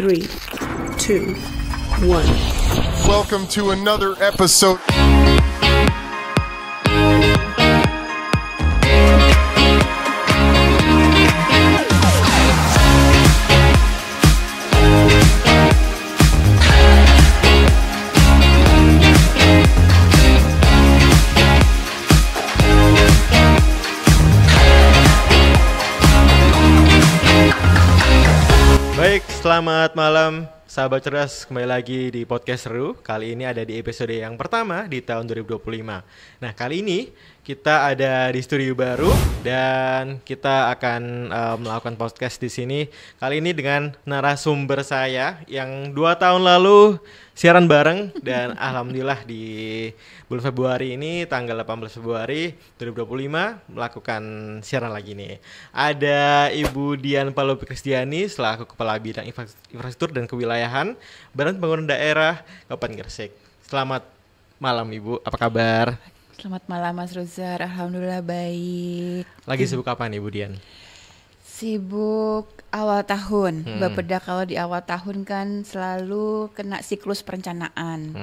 3, 2, 1. Welcome to another episode. Baik, selamat malam sahabat cerdas, kembali lagi di Podcast Seru. Kali ini ada di episode yang pertama di tahun 2025. Nah, kali ini kita ada di studio baru dan kita akan melakukan podcast di sini. Kali ini dengan narasumber saya yang 2 tahun lalu siaran bareng dan alhamdulillah di bulan Februari ini, tanggal 18 Februari 2025 melakukan siaran lagi nih. Ada Ibu Dian Palopi Kristiani selaku Kepala Bidang Infrastruktur dan Kewilayahan Badan Pembangunan Daerah Kabupaten Gresik. Selamat malam Ibu, apa kabar? Selamat malam Mas Ruzar, alhamdulillah baik. Lagi sibuk apa nih Ibu Dian? Sibuk awal tahun. Bapeda kalau di awal tahun kan selalu kena siklus perencanaan.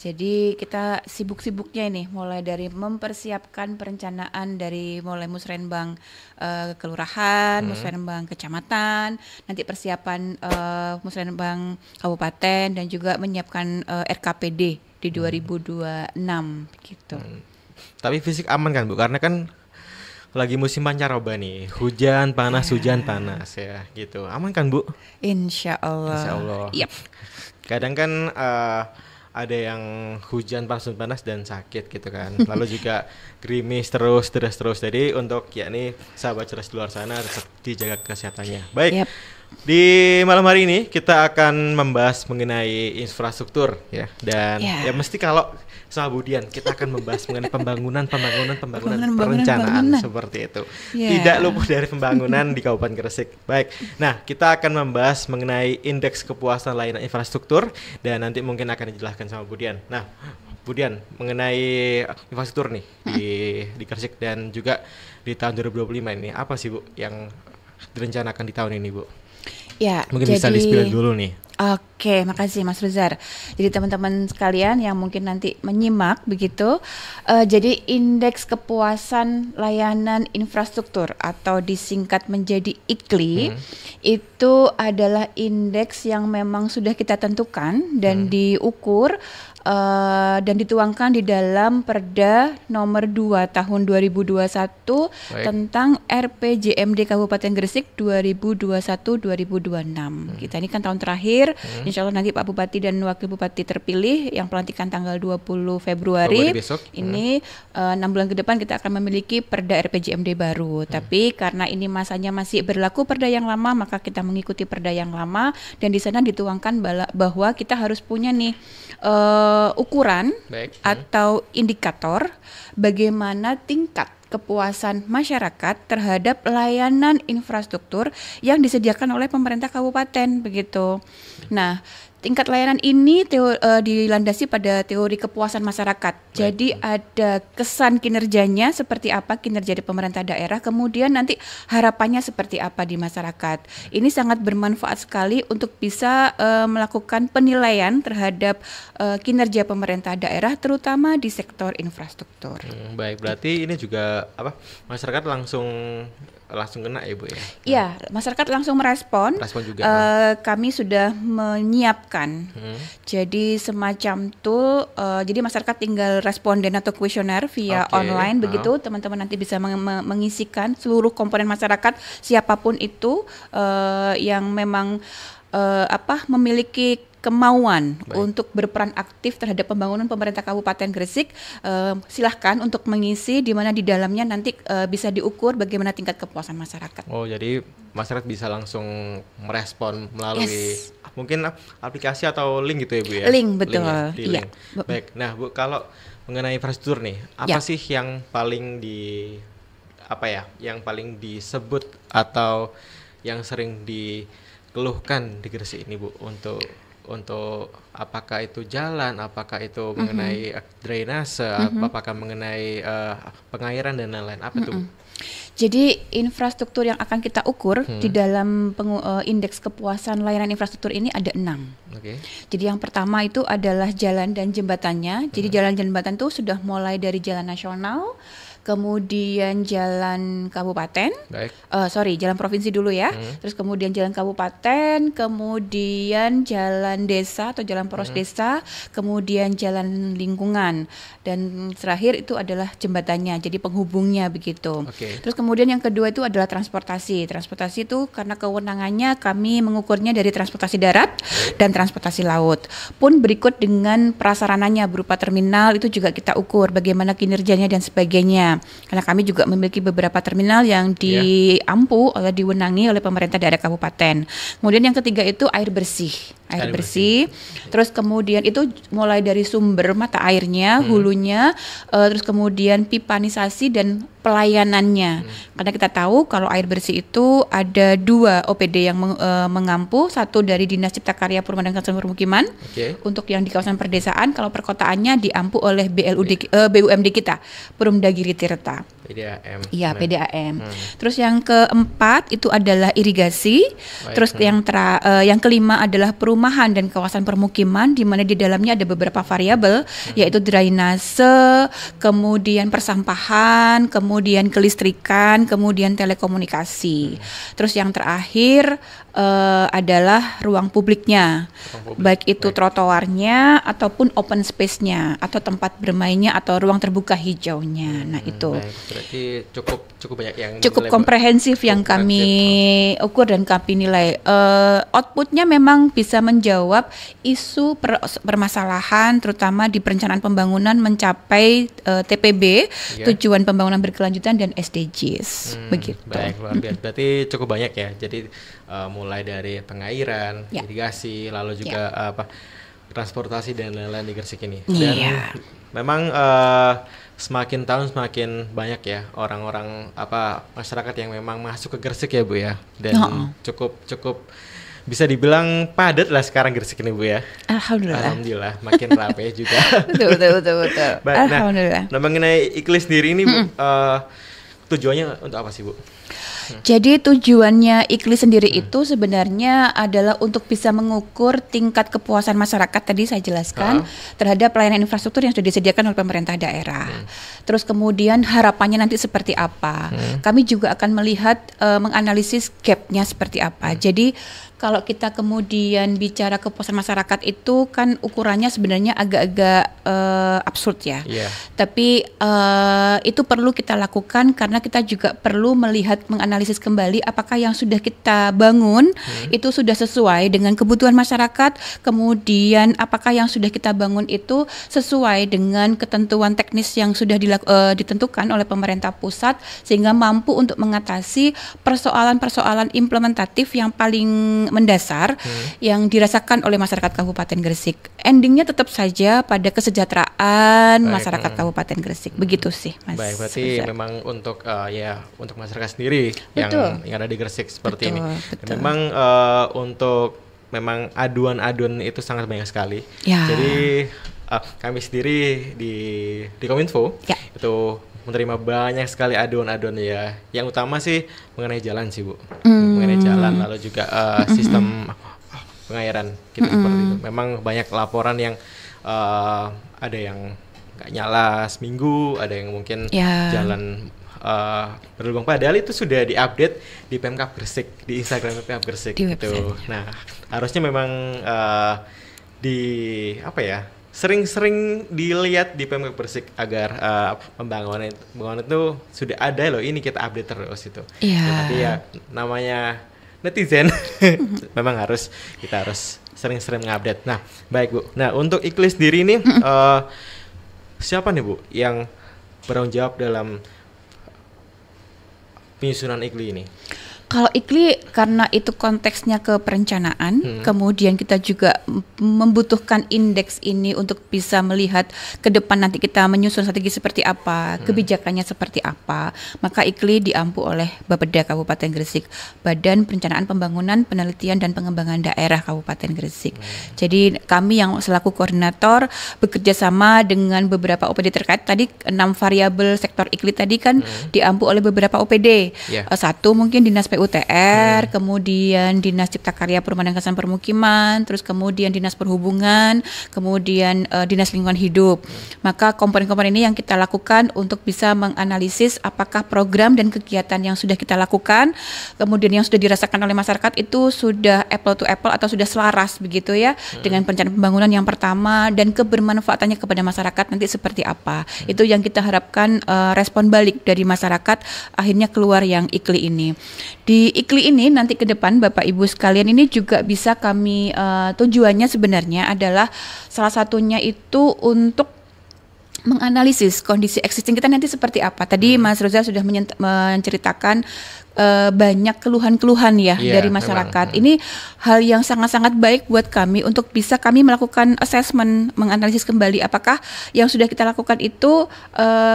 Jadi kita sibuk-sibuknya ini mulai dari mempersiapkan perencanaan dari mulai musrenbang kelurahan, musrenbang kecamatan, nanti persiapan musrenbang kabupaten dan juga menyiapkan RKPD di 2026 gitu. Tapi fisik aman kan Bu? Karena kan lagi musim pancaroba nih, hujan panas ya gitu. Aman kan Bu? Insya Allah. Insya Allah. Yep. Kadang kan ada yang hujan panas dan sakit gitu kan. Lalu juga gerimis terus. Jadi untuk yakni sahabat cerdas di luar sana tetap dijaga kesehatannya. Baik. Yep. Di malam hari ini kita akan membahas mengenai infrastruktur ya. Dan ya mesti kalau sama Bu Dian kita akan membahas mengenai pembangunan perencanaan seperti itu. Tidak luput dari pembangunan di Kabupaten Gresik. Baik. Nah, kita akan membahas mengenai indeks kepuasan layanan infrastruktur dan nanti mungkin akan dijelaskan sama Bu Dian. Nah, Bu Dian mengenai infrastruktur nih di Gresik dan juga di tahun 2025 ini apa sih Bu yang direncanakan di tahun ini Bu? Ya, mungkin bisa di-spill dulu nih. Oke, makasih Mas Ruzar. Jadi teman-teman sekalian yang mungkin nanti menyimak begitu, jadi indeks kepuasan layanan infrastruktur atau disingkat menjadi IKLI itu adalah indeks yang memang sudah kita tentukan dan diukur dan dituangkan di dalam Perda nomor 2 tahun 2021 tentang RPJMD Kabupaten Gresik 2021-2026. Kita ini kan tahun terakhir, insya Allah nanti Pak Bupati dan Wakil Bupati terpilih yang pelantikan tanggal 20 Februari ini 6 bulan ke depan kita akan memiliki Perda RPJMD baru. Tapi karena ini masanya masih berlaku Perda yang lama, maka kita mengikuti Perda yang lama dan di sana dituangkan bahwa kita harus punya nih ukuran atau indikator bagaimana tingkat kepuasan masyarakat terhadap layanan infrastruktur yang disediakan oleh pemerintah kabupaten begitu. Nah, tingkat layanan ini dilandasi pada teori kepuasan masyarakat. Jadi ada kesan kinerjanya seperti apa kinerja di pemerintah daerah, kemudian nanti harapannya seperti apa di masyarakat. Ini sangat bermanfaat sekali untuk bisa melakukan penilaian terhadap kinerja pemerintah daerah, terutama di sektor infrastruktur. Baik, berarti ini juga masyarakat langsung kena ya Bu ya? Iya, masyarakat langsung merespon. Juga. Kami sudah menyiapkan. Jadi semacam tool. Jadi masyarakat tinggal responden atau kuesioner via online begitu. Teman-teman nanti bisa mengisikan seluruh komponen masyarakat siapapun itu yang memang memiliki kemauan untuk berperan aktif terhadap pembangunan pemerintah Kabupaten Gresik, silahkan untuk mengisi di mana di dalamnya nanti bisa diukur bagaimana tingkat kepuasan masyarakat. Oh, jadi masyarakat bisa langsung merespon melalui mungkin aplikasi atau link gitu ya Bu ya? Link, betul. Link. Baik, nah Bu, kalau mengenai infrastruktur nih, apa sih yang paling yang paling disebut atau yang sering dikeluhkan di Gresik ini Bu untuk untuk apakah itu jalan, apakah itu mengenai drainase, apakah mengenai pengairan dan lain-lain, apa tuh? Jadi infrastruktur yang akan kita ukur di dalam indeks kepuasan layanan infrastruktur ini ada 6. Jadi yang pertama itu adalah jalan dan jembatannya. Jadi jalan dan jembatan itu sudah mulai dari jalan nasional, kemudian jalan kabupaten, jalan provinsi dulu ya, terus kemudian jalan kabupaten, kemudian jalan desa atau jalan poros desa, kemudian jalan lingkungan, dan terakhir itu adalah jembatannya, jadi penghubungnya begitu. Terus kemudian yang kedua itu adalah transportasi. Transportasi itu karena kewenangannya kami mengukurnya dari transportasi darat dan transportasi laut. Pun berikut dengan prasarananya berupa terminal itu juga kita ukur bagaimana kinerjanya dan sebagainya. Karena kami juga memiliki beberapa terminal yang diwenangi oleh pemerintah daerah kabupaten. Kemudian yang ketiga itu air bersih. Terus kemudian itu mulai dari sumber mata airnya, hulunya, terus kemudian pipanisasi dan pelayanannya. Karena kita tahu kalau air bersih itu ada 2 OPD yang mengampu, satu dari Dinas Cipta Karya Perumahan dan Kawasan Permukiman untuk yang di kawasan perdesaan, kalau perkotaannya diampu oleh BUMD kita, Perumdagiri Tirta. PDAM. Iya, PDAM. Terus yang keempat itu adalah irigasi. Terus yang kelima adalah perumahan dan kawasan permukiman, di mana di dalamnya ada beberapa variabel, yaitu drainase, kemudian persampahan, kemudian kelistrikan, kemudian telekomunikasi. Terus yang terakhir adalah ruang publiknya, baik itu trotoarnya ataupun open space-nya atau tempat bermainnya atau ruang terbuka hijaunya. Nah itu berarti cukup banyak yang komprehensif yang kami ukur dan kami nilai. Outputnya memang bisa menjawab isu permasalahan terutama di perencanaan pembangunan mencapai TPB, tujuan pembangunan berkelanjutan dan SDGs. Begitu. Baik, luar biasa. Berarti cukup banyak ya. Jadi mulai dari pengairan, irigasi, lalu juga transportasi dan lain-lain di Gresik ini. Dan memang semakin tahun semakin banyak ya orang-orang masyarakat yang memang masuk ke Gresik ya Bu ya. Dan cukup bisa dibilang padat lah sekarang Gresik ini Bu ya. Alhamdulillah makin ramai juga. betul. Alhamdulillah. Nah, mengenai Iklis sendiri ini Bu, tujuannya untuk apa sih Bu? Jadi tujuannya Iklis sendiri itu sebenarnya adalah untuk bisa mengukur tingkat kepuasan masyarakat, tadi saya jelaskan, terhadap pelayanan infrastruktur yang sudah disediakan oleh pemerintah daerah. Terus kemudian harapannya nanti seperti apa. Kami juga akan melihat menganalisis gap-nya seperti apa. Jadi kalau kita kemudian bicara kepuasan masyarakat itu kan ukurannya sebenarnya agak-agak absurd ya. Tapi itu perlu kita lakukan karena kita juga perlu melihat, menganalisis kembali apakah yang sudah kita bangun itu sudah sesuai dengan kebutuhan masyarakat, kemudian apakah yang sudah kita bangun itu sesuai dengan ketentuan teknis yang sudah ditentukan oleh pemerintah pusat sehingga mampu untuk mengatasi persoalan-persoalan implementatif yang paling mendasar yang dirasakan oleh masyarakat Kabupaten Gresik. Endingnya tetap saja pada kesejahteraan masyarakat Kabupaten Gresik. Begitu sih, Mas. Baik, berarti memang untuk untuk masyarakat sendiri yang ada di Gresik seperti ini. Dan memang untuk memang aduan-aduan itu sangat banyak sekali. Jadi kami sendiri di Kominfo itu menerima banyak sekali aduan-aduan ya. Yang utama sih mengenai jalan sih Bu, mengenai jalan, lalu juga sistem pengairan gitu seperti itu. Memang banyak laporan yang ada yang nggak nyala seminggu, ada yang mungkin jalan berlubang. Padahal itu sudah diupdate di Pemkab Gresik, di Instagram Pemkab Gresik gitu. Nah harusnya memang sering-sering dilihat di Pemkab Gresik agar pembangunan itu sudah ada loh, ini kita update terus itu. Tapi ya namanya netizen memang kita harus sering-sering mengupdate. Nah, baik Bu. Nah, untuk Iklis sendiri ini siapa nih Bu yang bertanggung jawab dalam penyusunan Iklis ini? Kalau IKLI karena itu konteksnya ke perencanaan, kemudian kita juga membutuhkan indeks ini untuk bisa melihat ke depan nanti kita menyusun strategi seperti apa, kebijakannya seperti apa. Maka IKLI diampu oleh Bapeda Kabupaten Gresik, Badan Perencanaan Pembangunan, Penelitian dan Pengembangan Daerah Kabupaten Gresik. Jadi kami yang selaku koordinator bekerja sama dengan beberapa OPD terkait. Tadi 6 variabel sektor IKLI tadi kan diampu oleh beberapa OPD. Satu mungkin Dinas PUTR, kemudian Dinas Cipta Karya Perumahan dan Kawasan Permukiman, terus kemudian Dinas Perhubungan, kemudian Dinas Lingkungan Hidup. Maka komponen-komponen ini yang kita lakukan untuk bisa menganalisis apakah program dan kegiatan yang sudah kita lakukan, kemudian yang sudah dirasakan oleh masyarakat itu sudah apple to apple atau sudah selaras begitu ya dengan perencanaan pembangunan yang pertama, dan kebermanfaatannya kepada masyarakat nanti seperti apa. Itu yang kita harapkan respon balik dari masyarakat akhirnya keluar yang IKLI ini. Di IKLI ini nanti ke depan Bapak Ibu sekalian ini juga bisa kami tujuannya sebenarnya adalah salah satunya itu untuk menganalisis kondisi existing kita nanti seperti apa. Tadi Mas Roza sudah menceritakan banyak keluhan-keluhan ya dari masyarakat. Ini hal yang sangat-sangat baik buat kami untuk bisa kami melakukan assessment, menganalisis kembali apakah yang sudah kita lakukan itu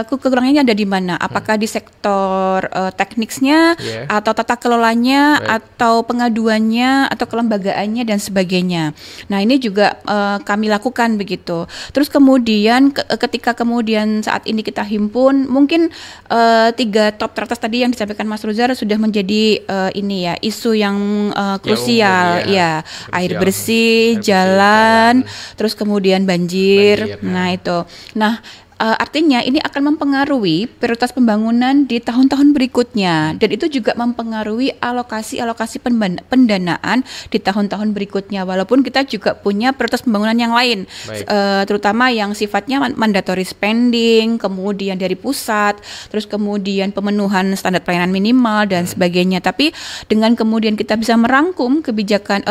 kekurangannya ada di mana. Apakah di sektor teknisnya atau tata kelolanya atau pengaduannya atau kelembagaannya dan sebagainya. Nah, ini juga kami lakukan begitu. Terus kemudian ketika kemudian saat ini kita himpun mungkin 3 top teratas tadi yang disampaikan Mas Rozar sudah menjadi ini ya isu yang krusial ya, air bersih, jalan, terus kemudian banjir. Nah itu. Nah, artinya ini akan mempengaruhi prioritas pembangunan di tahun-tahun berikutnya, dan itu juga mempengaruhi alokasi pendanaan di tahun-tahun berikutnya, walaupun kita juga punya prioritas pembangunan yang lain, terutama yang sifatnya mandatory spending, kemudian dari pusat, terus kemudian pemenuhan standar pelayanan minimal dan sebagainya. Tapi dengan kemudian kita bisa merangkum kebijakan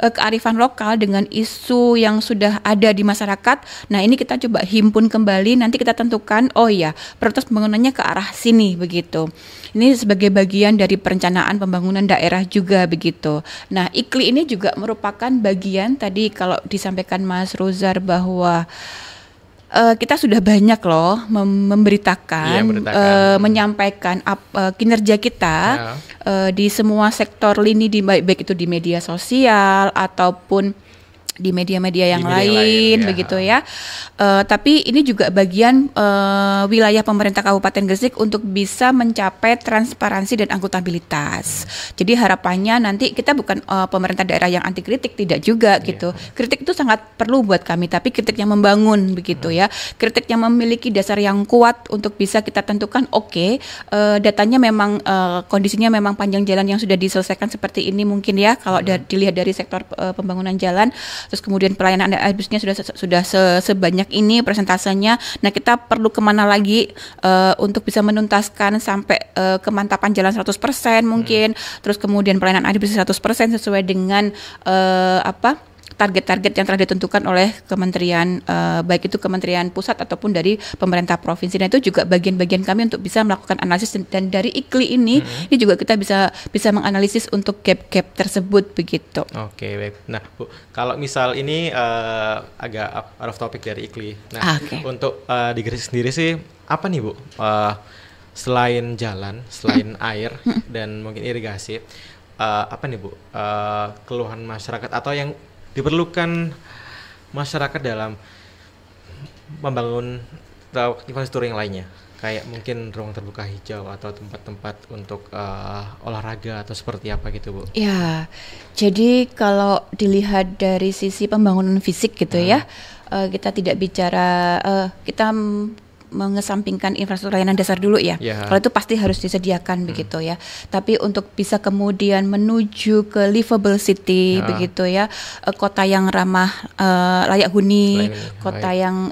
kearifan lokal dengan isu yang sudah ada di masyarakat. Nah, ini kita coba himpun kembali, nanti kita tentukan prioritas pembangunannya ke arah sini begitu. Ini sebagai bagian dari perencanaan pembangunan daerah juga begitu. Nah, IKLI ini juga merupakan bagian tadi kalau disampaikan Mas Rozar bahwa kita sudah banyak loh memberitakan, menyampaikan kinerja kita di semua sektor lini, baik itu di media sosial ataupun di media-media yang lain begitu ya. Tapi ini juga bagian wilayah pemerintah Kabupaten Gresik untuk bisa mencapai transparansi dan akuntabilitas. Jadi harapannya nanti kita bukan pemerintah daerah yang anti kritik, tidak juga gitu. Kritik itu sangat perlu buat kami, tapi kritik yang membangun begitu ya. Kritik yang memiliki dasar yang kuat untuk bisa kita tentukan datanya memang kondisinya memang panjang jalan yang sudah diselesaikan seperti ini mungkin ya kalau dilihat dari sektor pembangunan jalan. Terus kemudian pelayanan bisnisnya sudah sebanyak ini persentasenya. Nah, kita perlu kemana lagi untuk bisa menuntaskan sampai kemantapan jalan 100% mungkin. Terus kemudian pelayanan air bersih 100% sesuai dengan target-target yang telah ditentukan oleh kementerian, baik itu kementerian pusat ataupun dari pemerintah provinsi. Dan itu juga bagian-bagian kami untuk bisa melakukan analisis, dan dari IKLI ini juga kita bisa menganalisis untuk gap-gap tersebut begitu. Oke, baik. Nah, Bu, kalau misal ini agak out of topic dari IKLI. Nah, untuk di Gresik sendiri sih apa nih, Bu? Selain jalan, selain air dan mungkin irigasi, apa nih, Bu? Keluhan masyarakat atau yang diperlukan masyarakat dalam membangun infrastruktur yang lainnya, kayak mungkin ruang terbuka hijau atau tempat-tempat untuk olahraga atau seperti apa gitu, Bu? Ya, jadi kalau dilihat dari sisi pembangunan fisik gitu ya, kita tidak bicara kita mengesampingkan infrastruktur layanan dasar dulu ya. Kalau itu pasti harus disediakan begitu ya. Tapi untuk bisa kemudian menuju ke livable city begitu ya, kota yang ramah layak huni, kota yang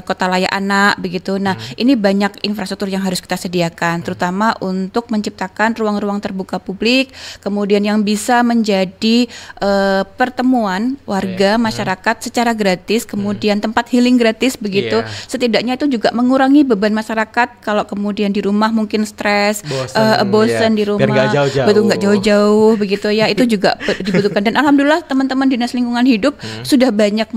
kota layak anak begitu. Nah, ini banyak infrastruktur yang harus kita sediakan, terutama untuk menciptakan ruang-ruang terbuka publik, kemudian yang bisa menjadi pertemuan warga masyarakat secara gratis, kemudian tempat healing gratis begitu. Setidaknya itu juga mengurangi beban masyarakat kalau kemudian di rumah mungkin stres, bosan di rumah, biar nggak jauh-jauh. betul nggak jauh-jauh begitu ya, itu juga dibutuhkan. Dan alhamdulillah teman-teman Dinas Lingkungan Hidup sudah banyak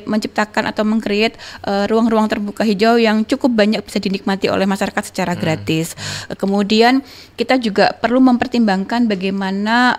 menciptakan atau meng-create ruang-ruang terbuka hijau yang cukup banyak bisa dinikmati oleh masyarakat secara gratis. Kemudian kita juga perlu mempertimbangkan bagaimana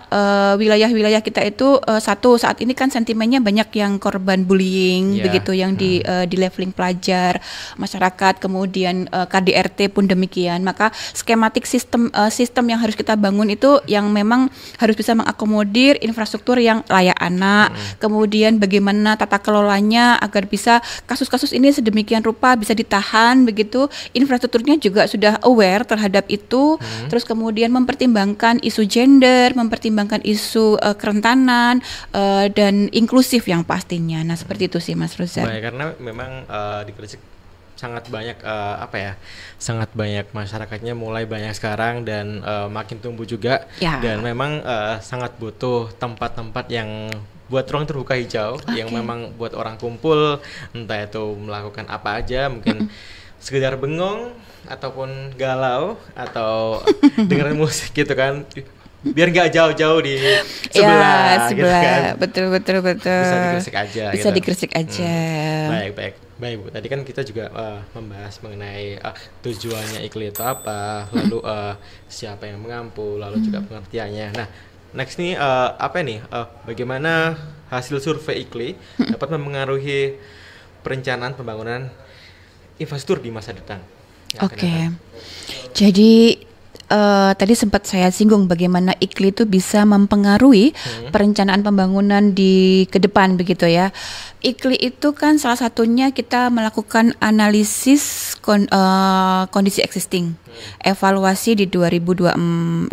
wilayah-wilayah kita itu satu, saat ini kan sentimennya banyak yang korban bullying begitu, yang di leveling pelajar, masyarakat, kemudian KDRT pun demikian. Maka skematik sistem yang harus kita bangun itu yang memang harus bisa mengakomodir infrastruktur yang layak anak, kemudian bagaimana tata kelolanya agar bisa kasus-kasus ini sedemikian rupa bisa ditahan begitu, infrastrukturnya juga sudah aware terhadap itu, terus kemudian mempertimbangkan isu gender, mempertimbangkan isu kerentanan dan inklusif yang pastinya. Nah seperti itu sih Mas Ruzar. Baik, karena memang di Gresik sangat banyak sangat banyak masyarakatnya mulai banyak sekarang dan makin tumbuh juga dan memang sangat butuh tempat-tempat yang buat ruang terbuka hijau yang memang buat orang kumpul, entah itu melakukan apa aja, mungkin sekedar bengong ataupun galau atau dengerin musik gitu kan, biar nggak jauh-jauh di sebelah gitu kan. Betul. Bisa di Gresik aja. Bisa di Gresik aja. Baik Bu. Tadi kan kita juga membahas mengenai tujuannya IKLI itu apa, lalu siapa yang mengampu, lalu juga pengertiannya. Nah, next nih bagaimana hasil survei IKLI dapat mempengaruhi perencanaan pembangunan infrastruktur di masa datang. Oke. Jadi tadi sempat saya singgung bagaimana IKLI itu bisa mempengaruhi perencanaan pembangunan ke depan begitu ya. IKLI itu kan salah satunya kita melakukan analisis kondisi existing, evaluasi di 2024.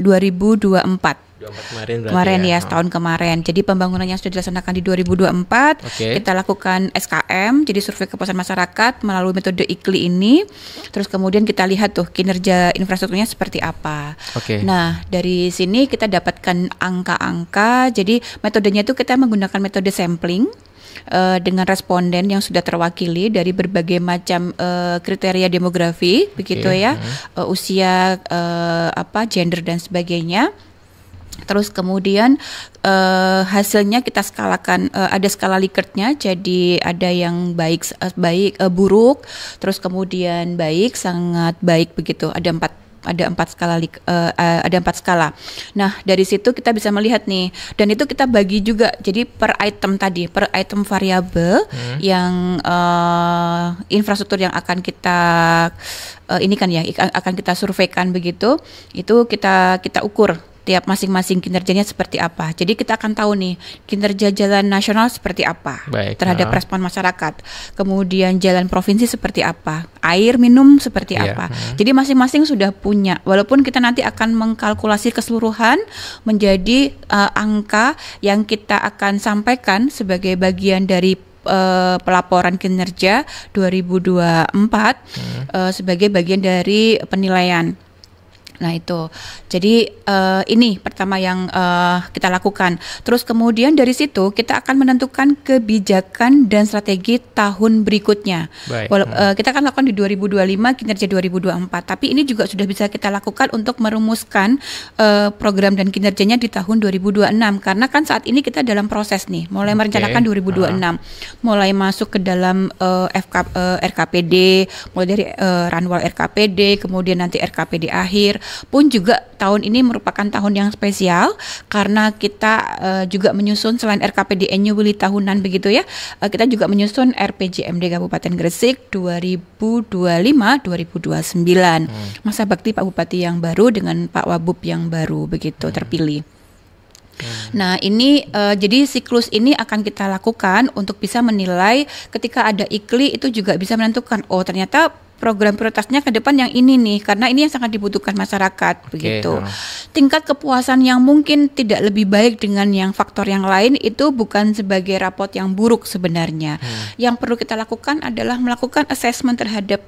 Kemarin ya, setahun kemarin. Jadi pembangunan yang sudah dilaksanakan di 2024, kita lakukan SKM, jadi survei kepuasan masyarakat melalui metode IKLI ini. Terus kemudian kita lihat tuh kinerja infrastrukturnya seperti apa. Nah, dari sini kita dapatkan angka-angka. Jadi metodenya itu kita menggunakan metode sampling dengan responden yang sudah terwakili dari berbagai macam kriteria demografi begitu ya, usia, gender dan sebagainya. Terus kemudian hasilnya kita skalakan, ada skala Likert-nya, jadi ada yang baik, buruk, terus kemudian baik, sangat baik begitu. Ada empat skala. Nah dari situ kita bisa melihat nih, dan itu kita bagi juga jadi per item variabel yang infrastruktur yang akan kita akan kita surveikan begitu, itu kita ukur tiap masing-masing kinerjanya seperti apa. Jadi kita akan tahu nih kinerja jalan nasional seperti apa terhadap respon masyarakat. Kemudian jalan provinsi seperti apa, air minum seperti apa. Jadi masing-masing sudah punya. Walaupun kita nanti akan mengkalkulasi keseluruhan menjadi angka yang kita akan sampaikan sebagai bagian dari pelaporan kinerja 2024 sebagai bagian dari penilaian. Nah itu, jadi ini pertama yang kita lakukan. Terus kemudian dari situ kita akan menentukan kebijakan dan strategi tahun berikutnya. Kita akan lakukan di 2025, kinerja 2024. Tapi ini juga sudah bisa kita lakukan untuk merumuskan program dan kinerjanya di tahun 2026. Karena kan saat ini kita dalam proses nih, mulai merencanakan 2026, mulai masuk ke dalam RKPD, mulai dari Ranwal RKPD, kemudian nanti RKPD akhir. Pun juga tahun ini merupakan tahun yang spesial karena kita juga menyusun selain RKPD annually tahunan begitu ya, kita juga menyusun RPJMD Kabupaten Gresik 2025-2029, masa bakti Pak Bupati yang baru dengan Pak Wabub yang baru begitu terpilih. Nah ini jadi siklus ini akan kita lakukan untuk bisa menilai ketika ada IKLI itu juga bisa menentukan, oh ternyata program prioritasnya ke depan yang ini nih, karena ini yang sangat dibutuhkan masyarakat begitu. Tingkat kepuasan yang mungkin tidak lebih baik dengan yang faktor yang lain itu bukan sebagai rapot yang buruk sebenarnya. Yang perlu kita lakukan adalah melakukan assessment terhadap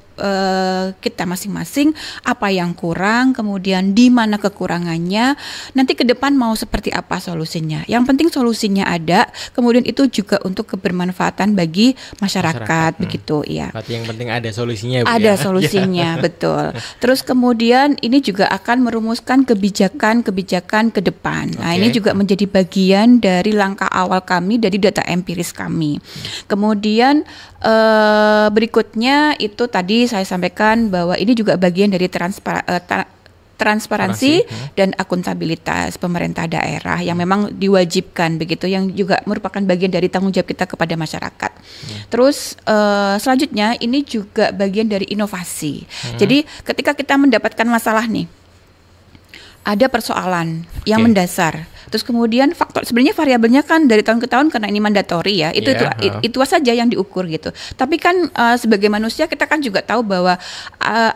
kita masing-masing, apa yang kurang, kemudian di mana kekurangannya, nanti ke depan mau seperti apa solusinya. Yang penting solusinya ada, kemudian itu juga untuk kebermanfaatan bagi masyarakat. Begitu ya. Berarti yang penting ada solusinya. Ada solusinya, betul. Terus kemudian ini juga akan merumuskan kebijakan ke depan. Nah, ini juga menjadi bagian dari langkah awal kami dari data empiris kami. Kemudian berikutnya itu tadi saya sampaikan bahwa ini juga bagian dari transparansi dan akuntabilitas pemerintah daerah yang memang diwajibkan begitu, yang juga merupakan bagian dari tanggung jawab kita kepada masyarakat. Terus selanjutnya ini juga bagian dari inovasi. Jadi ketika kita mendapatkan masalah nih, ada persoalan yang mendasar. Terus kemudian faktor, sebenarnya variabelnya kan dari tahun ke tahun karena ini mandatori ya. Itu saja yang diukur gitu. Tapi kan sebagai manusia kita kan juga tahu bahwa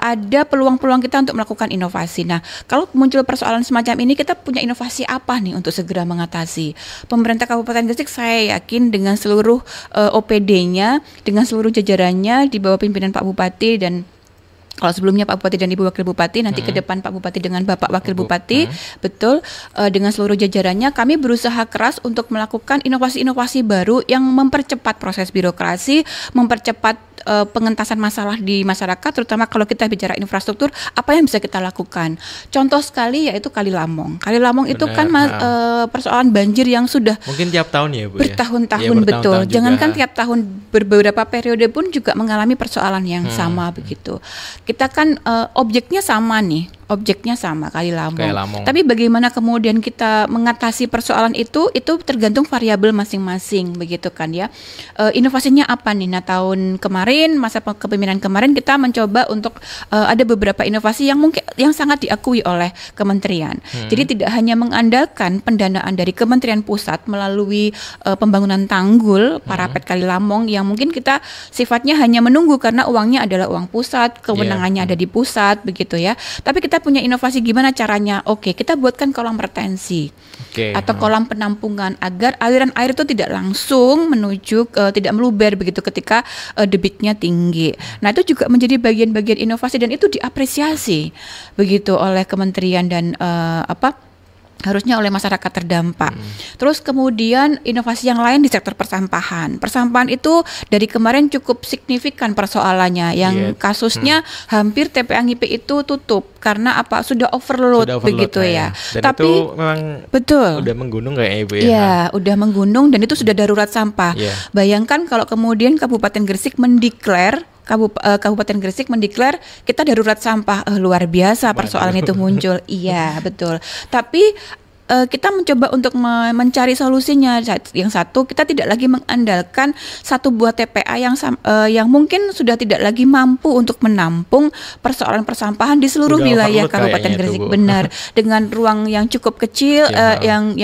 ada peluang-peluang kita untuk melakukan inovasi. Nah, kalau muncul persoalan semacam ini, kita punya inovasi apa nih untuk segera mengatasi? Pemerintah Kabupaten Gresik saya yakin dengan seluruh OPD-nya, dengan seluruh jajarannya di bawah pimpinan Pak Bupati, dan kalau sebelumnya Pak Bupati dan Ibu Wakil Bupati, nanti ke depan Pak Bupati dengan Bapak Wakil Bupati, betul, dengan seluruh jajarannya kami berusaha keras untuk melakukan inovasi-inovasi baru yang mempercepat proses birokrasi, mempercepat pengentasan masalah di masyarakat, terutama kalau kita bicara infrastruktur, apa yang bisa kita lakukan. Contoh sekali yaitu Kali Lamong. Kali Lamong itu kan persoalan banjir yang sudah mungkin tiap tahun ya Bu, bertahun-tahun, betul. Jangankan tiap tahun, beberapa periode pun juga mengalami persoalan yang sama begitu. Kita kan objeknya sama nih. Objeknya sama, Kali Lamong. Tapi bagaimana kemudian kita mengatasi persoalan itu tergantung variabel masing-masing begitu kan ya. Inovasinya apa nih? Nah, tahun kemarin, masa kepemimpinan kemarin kita mencoba untuk ada beberapa inovasi yang mungkin yang sangat diakui oleh kementerian. Jadi tidak hanya mengandalkan pendanaan dari Kementerian Pusat melalui pembangunan tanggul parapet Kali Lamong yang mungkin kita sifatnya hanya menunggu karena uangnya adalah uang pusat, kewenangannya ada di pusat begitu ya. Tapi kita punya inovasi gimana caranya? Oke, kita buatkan kolam retensi atau kolam penampungan agar aliran air itu tidak langsung menuju tidak meluber begitu ketika debitnya tinggi. Nah, itu juga menjadi bagian-bagian inovasi dan itu diapresiasi begitu oleh kementerian dan harusnya oleh masyarakat terdampak. Terus kemudian inovasi yang lain di sektor persampahan. Persampahan itu dari kemarin cukup signifikan persoalannya, yang kasusnya hampir TPA NGIP itu tutup karena sudah overload begitu ya. Dan tapi itu memang betul udah menggunung kayaknya Ibu ya. Iya, udah menggunung dan itu sudah darurat sampah. Bayangkan kalau kemudian Kabupaten Gresik mendeklar Kabupaten Gresik mendeklar kita darurat sampah, luar biasa persoalan itu muncul. Iya, betul. Tapi kita mencoba untuk mencari solusinya. Yang satu, kita tidak lagi mengandalkan satu buah TPA yang mungkin sudah tidak lagi mampu untuk menampung persoalan persampahan di seluruh wilayah Kabupaten Gresik. Benar, dengan ruang yang cukup kecil, yang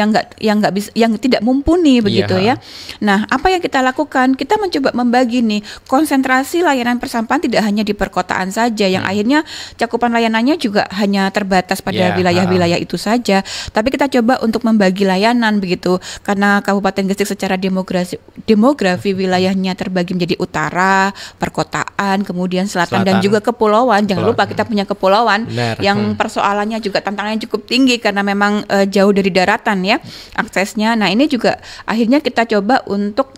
tidak mumpuni begitu ya. Nah, apa yang kita lakukan? Kita mencoba membagi nih konsentrasi layanan persampahan tidak hanya di perkotaan saja, yang akhirnya cakupan layanannya juga hanya terbatas pada wilayah-wilayah itu saja. Tapi kita coba untuk membagi layanan begitu, karena Kabupaten Gresik secara demografi wilayahnya terbagi menjadi utara, perkotaan, kemudian selatan dan juga kepulauan. Jangan lupa kita punya kepulauan yang persoalannya juga tantangannya cukup tinggi karena memang jauh dari daratan ya aksesnya. Nah, ini juga akhirnya kita coba untuk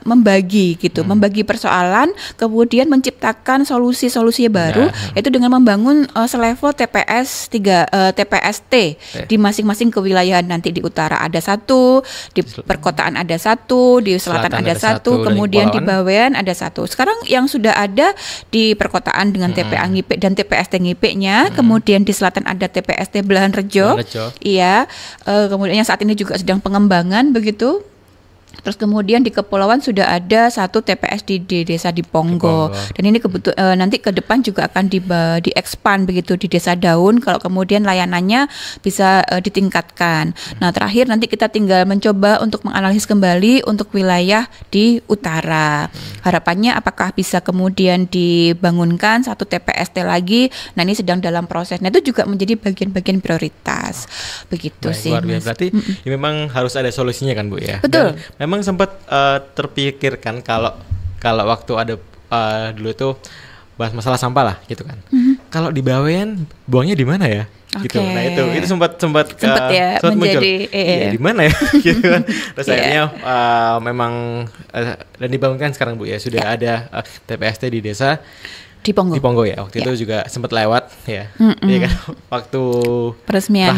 membagi gitu, membagi persoalan, kemudian menciptakan solusi-solusi baru, yaitu dengan membangun selevel TPST di masing-masing kewilayahan. Nanti di utara ada satu, di perkotaan ada satu, di selatan ada satu, kemudian di Bawean ada satu. Sekarang yang sudah ada di perkotaan dengan TPA NGIP dan TPST NGIP-nya, kemudian di selatan ada TPST Belahan Rejo. Iya, kemudian yang saat ini juga sedang pengembangan begitu. Terus kemudian di kepulauan sudah ada satu TPS di desa di Ponggo. Dan ini nanti ke depan juga akan di-expand begitu di Desa Daun kalau kemudian layanannya bisa ditingkatkan. Nah, terakhir nanti kita tinggal mencoba untuk menganalisis kembali untuk wilayah di utara. Harapannya apakah bisa kemudian dibangunkan satu TPST lagi. Nah, ini sedang dalam proses. Nah, itu juga menjadi bagian-bagian prioritas. Begitu sih. Luar biasa. Berarti ya memang harus ada solusinya kan Bu ya. Betul. Dan memang sempat terpikirkan kalau waktu ada dulu itu bahas masalah sampah lah gitu kan. Kalau di Bawean buangnya di mana ya? Gitu. Nah, itu sempat ya muncul. Di mana ya? Gitu kan. Terus akhirnya memang dan dibangunkan sekarang Bu ya, sudah ada TPST di desa. Di Pongo ya. Waktu itu juga sempat lewat ya. Iya kan waktu peresmian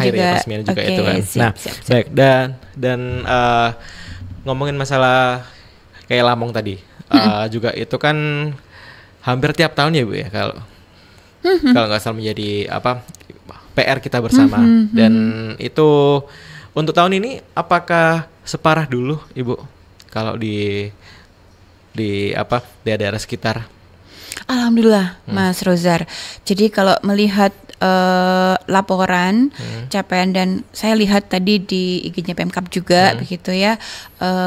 juga itu kan. Nah, baik dan ngomongin masalah kayak Lampung tadi. Juga itu kan hampir tiap tahun ya Bu ya kalau nggak salah menjadi PR kita bersama. Dan itu untuk tahun ini apakah separah dulu Ibu kalau di daerah sekitar? Alhamdulillah Mas Rozar. Jadi kalau melihat laporan capaian, dan saya lihat tadi di IG-nya Pemkab juga begitu ya,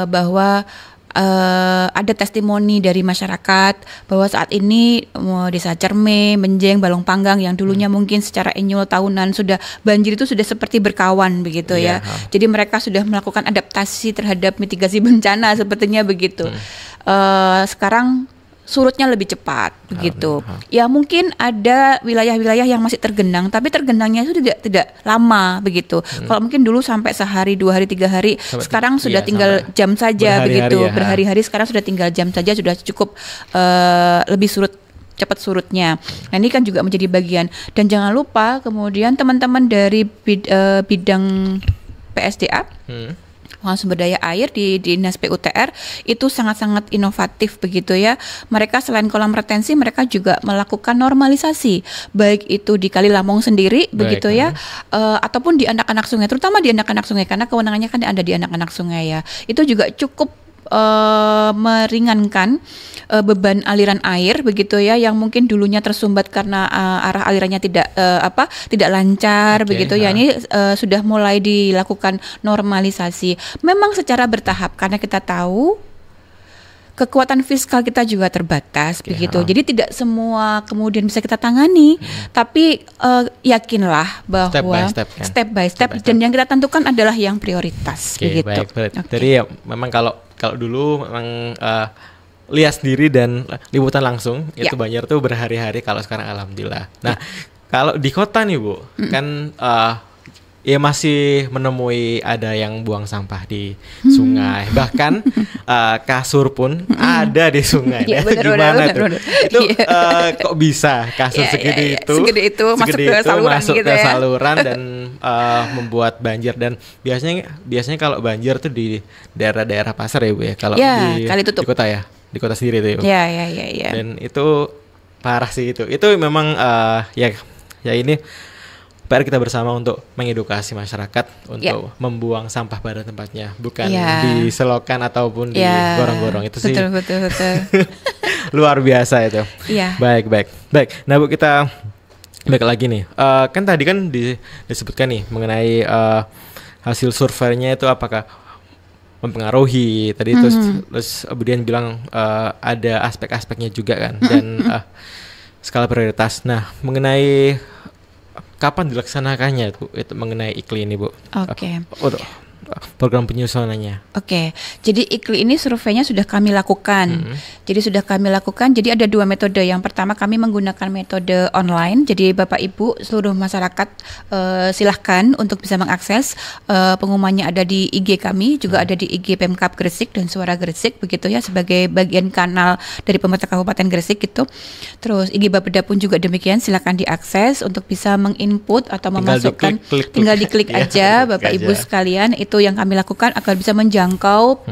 bahwa ada testimoni dari masyarakat bahwa saat ini Desa Cerme, Menjeng, Balong Panggang yang dulunya mungkin secara annual tahunan sudah banjir itu sudah seperti berkawan begitu ya. Jadi mereka sudah melakukan adaptasi terhadap mitigasi bencana sepertinya begitu. Sekarang surutnya lebih cepat begitu. Ya mungkin ada wilayah-wilayah yang masih tergenang, tapi tergenangnya itu tidak lama begitu. Kalau mungkin dulu sampai sehari, 2 hari, 3 hari, sekarang sudah tinggal jam saja begitu. Berhari-hari sekarang sudah tinggal jam saja, sudah cukup lebih cepat surutnya. Nah ini kan juga menjadi bagian. Dan jangan lupa kemudian teman-teman dari bidang PSDA, sumber daya air di Dinas PUTR itu sangat-sangat inovatif begitu ya. Mereka selain kolam retensi, mereka juga melakukan normalisasi, baik itu di Kali Lamong sendiri begitu ya, ataupun di anak-anak sungai, terutama di anak-anak sungai karena kewenangannya kan ada di anak-anak sungai ya. Itu juga cukup meringankan beban aliran air begitu ya, yang mungkin dulunya tersumbat karena arah alirannya tidak lancar begitu ya. Ini sudah mulai dilakukan normalisasi. Memang secara bertahap karena kita tahu kekuatan fiskal kita juga terbatas begitu. Jadi tidak semua kemudian bisa kita tangani, tapi yakinlah bahwa step by step dan yang kita tentukan adalah yang prioritas begitu. Jadi ya memang kalau dulu memang lihat sendiri dan liputan langsung itu banjir tuh berhari-hari. Kalau sekarang alhamdulillah. Nah, kalau di kota nih Bu, kan ya masih menemui ada yang buang sampah di sungai, bahkan kasur pun ada di sungai. Gimana tuh? Itu kok bisa kasur segede itu masuk ke saluran dan membuat banjir. Dan biasanya kalau banjir tuh di daerah-daerah pasar ya Bu ya, kalau di kota ya, di kota sendiri tuh. Ya. Dan itu parah sih itu. Itu memang ya ini PR kita bersama untuk mengedukasi masyarakat untuk membuang sampah pada tempatnya, bukan di selokan ataupun di gorong-gorong. Itu sih betul. Luar biasa itu. Baik. Nah Bu, kita balik lagi nih. Kan tadi kan disebutkan nih mengenai hasil surveinya itu apakah mempengaruhi tadi, terus kemudian bilang ada aspek-aspeknya juga kan, dan skala prioritas. Nah, mengenai kapan dilaksanakannya itu mengenai IKLI ini Bu? Oke. Program penyusunannya. Oke. Jadi IKLI ini surveinya sudah kami lakukan. Jadi ada 2 metode. Yang pertama kami menggunakan metode online. Jadi Bapak Ibu seluruh masyarakat silahkan untuk bisa mengakses. Pengumumannya ada di IG kami, juga ada di IG Pemkab Gresik dan Suara Gresik begitu ya, sebagai bagian kanal dari pemerintah Kabupaten Gresik gitu. Terus IG Bapeda pun juga demikian, silahkan diakses untuk bisa menginput atau memasukkan. Tinggal diklik aja Bapak Ibu sekalian. Itu yang kami lakukan agar bisa menjangkau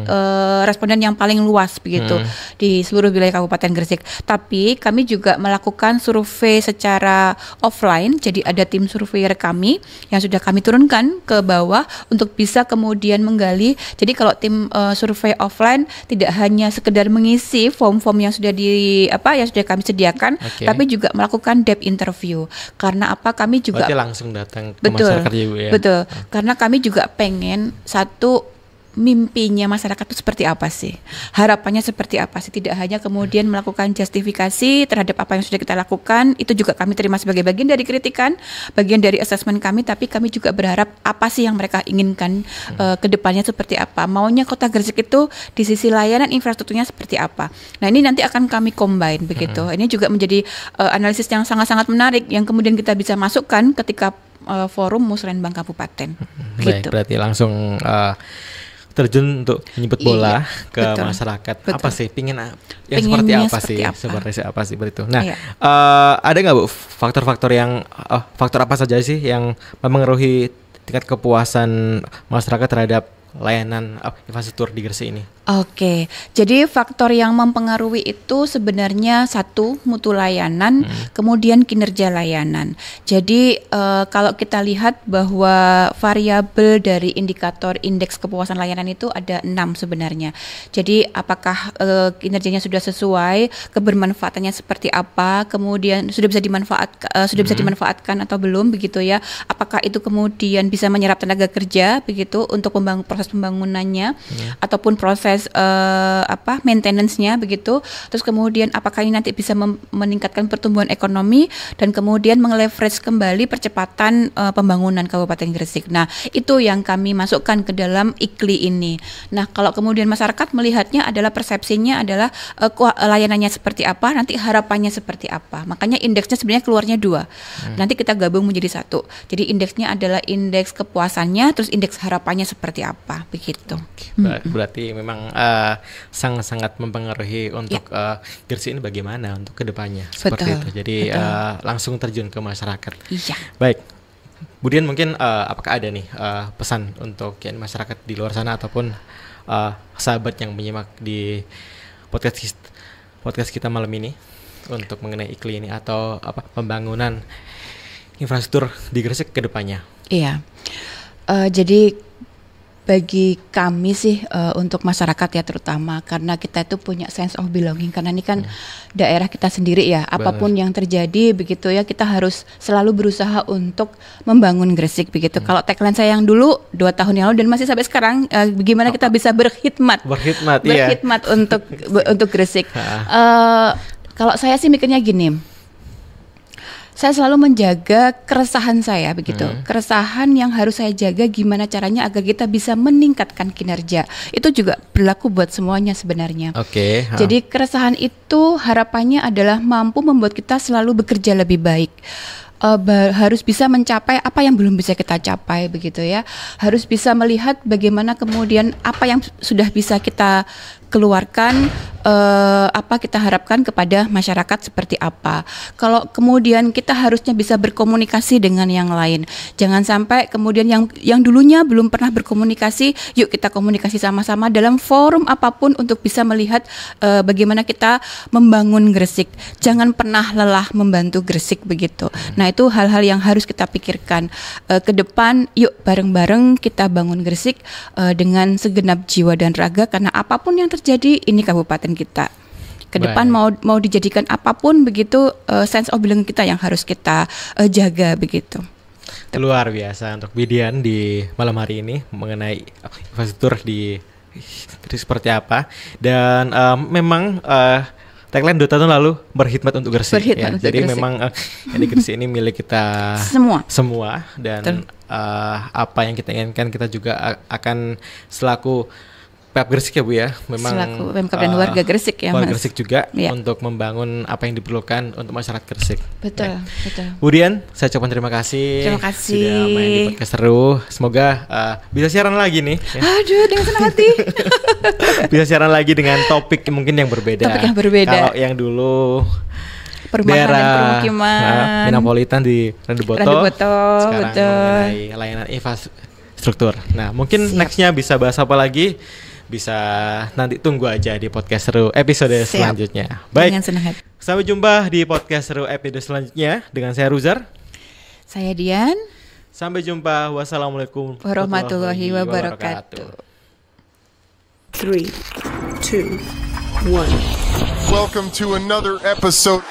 responden yang paling luas begitu di seluruh wilayah Kabupaten Gresik. Tapi kami juga melakukan survei secara offline. Jadi ada tim surveyor kami yang sudah kami turunkan ke bawah untuk bisa kemudian menggali. Jadi kalau tim survei offline tidak hanya sekedar mengisi form-form yang sudah yang sudah kami sediakan, tapi juga melakukan depth interview. Karena kami juga langsung datang ke masyarakat ya. Betul. Karena kami juga pengen mimpinya masyarakat itu seperti apa sih? Harapannya seperti apa sih? Tidak hanya kemudian melakukan justifikasi terhadap apa yang sudah kita lakukan, itu juga kami terima sebagai bagian dari kritikan, bagian dari asesmen kami, tapi kami juga berharap apa sih yang mereka inginkan ke depannya seperti apa? Maunya Kota Gresik itu di sisi layanan infrastrukturnya seperti apa? Nah, ini nanti akan kami combine begitu. Ini juga menjadi analisis yang sangat-sangat menarik yang kemudian kita bisa masukkan ketika forum Musrenbang Kabupaten. Baik, berarti langsung terjun untuk menyebut bola ke masyarakat. Betul. Apa sih seperti apa sih begitu. Nah, ada nggak Bu faktor-faktor faktor apa saja sih yang mempengaruhi tingkat kepuasan masyarakat terhadap layanan infrastruktur di Gresik ini? Oke, jadi faktor yang mempengaruhi itu sebenarnya satu, mutu layanan, kemudian kinerja layanan. Jadi kalau kita lihat bahwa variabel dari indikator indeks kepuasan layanan itu ada 6 sebenarnya. Jadi apakah kinerjanya sudah sesuai, kebermanfaatannya seperti apa, kemudian sudah bisa dimanfaatkan atau belum begitu ya? Apakah itu kemudian bisa menyerap tenaga kerja begitu untuk proses pembangunannya ataupun proses maintenance-nya begitu. Terus kemudian apakah ini nanti bisa meningkatkan pertumbuhan ekonomi dan kemudian mengeleverage kembali percepatan pembangunan Kabupaten Gresik. Nah, itu yang kami masukkan ke dalam IKLI ini. Nah, kalau kemudian masyarakat melihatnya adalah persepsinya adalah layanannya seperti apa, nanti harapannya seperti apa. Makanya indeksnya sebenarnya keluarnya 2. Nanti kita gabung menjadi 1. Jadi indeksnya adalah indeks kepuasannya, terus indeks harapannya seperti apa, begitu. Berarti memang sangat mempengaruhi untuk Gresik ini bagaimana untuk kedepannya. Seperti itu. Jadi langsung terjun ke masyarakat. Iya. Baik. Kemudian mungkin apakah ada nih pesan untuk masyarakat di luar sana ataupun sahabat yang menyimak di podcast kita malam ini untuk mengenai IKLI ini atau pembangunan infrastruktur di Gresik kedepannya? Iya. Jadi bagi kami sih untuk masyarakat ya terutama karena kita itu punya sense of belonging karena ini kan daerah kita sendiri ya. Apapun yang terjadi begitu ya kita harus selalu berusaha untuk membangun Gresik begitu. Kalau tagline saya yang dulu 2 tahun yang lalu dan masih sampai sekarang bagaimana kita bisa berkhidmat untuk Gresik. Kalau saya sih mikirnya gini. Saya selalu menjaga keresahan saya begitu. Keresahan yang harus saya jaga gimana caranya agar kita bisa meningkatkan kinerja. Itu juga berlaku buat semuanya sebenarnya. Oke. Jadi keresahan itu harapannya adalah mampu membuat kita selalu bekerja lebih baik. Harus bisa mencapai apa yang belum bisa kita capai begitu ya. Harus bisa melihat bagaimana kemudian apa yang sudah bisa kita keluarkan, apa kita harapkan kepada masyarakat seperti apa. Kalau kemudian kita harusnya bisa berkomunikasi dengan yang lain. Jangan sampai kemudian yang dulunya belum pernah berkomunikasi, yuk kita komunikasi sama-sama dalam forum apapun untuk bisa melihat bagaimana kita membangun Gresik. Jangan pernah lelah membantu Gresik begitu. Nah, itu hal-hal yang harus kita pikirkan ke depan. Yuk bareng-bareng kita bangun Gresik dengan segenap jiwa dan raga karena apapun yang terjadi ini kabupaten kita. Ke depan mau dijadikan apapun begitu sense of belonging kita yang harus kita jaga begitu. Luar biasa untuk Widian di malam hari ini mengenai infrastruktur di seperti apa dan memang tagline 2 tahun lalu berkhidmat untuk Gresik. Jadi Gresik. Memang di Gresik ini milik kita semua dan apa yang kita inginkan kita juga akan selaku Pemkab Gresik ya Bu ya, memang selaku Pemkab dan warga Gresik ya warga Gresik juga untuk membangun apa yang diperlukan untuk masyarakat Gresik. Betul. Kemudian saya ucapkan terima kasih sudah main di podcast seru. Semoga bisa siaran lagi nih. Ya. Aduh, dengan senang hati. Bisa siaran lagi dengan topik mungkin yang berbeda. Kalau yang dulu perumahan Metropolitan di Randu Boto. Sekarang mengenai layanan infrastruktur. Nah, mungkin nextnya bisa bahas apa lagi? Bisa nanti tunggu aja di podcast seru episode selanjutnya. Baik. Sampai jumpa di podcast seru episode selanjutnya dengan saya Ruzar. Saya Dian. Sampai jumpa. Wassalamualaikum warahmatullahi wabarakatuh. 3, 2, 1. Welcome to another episode.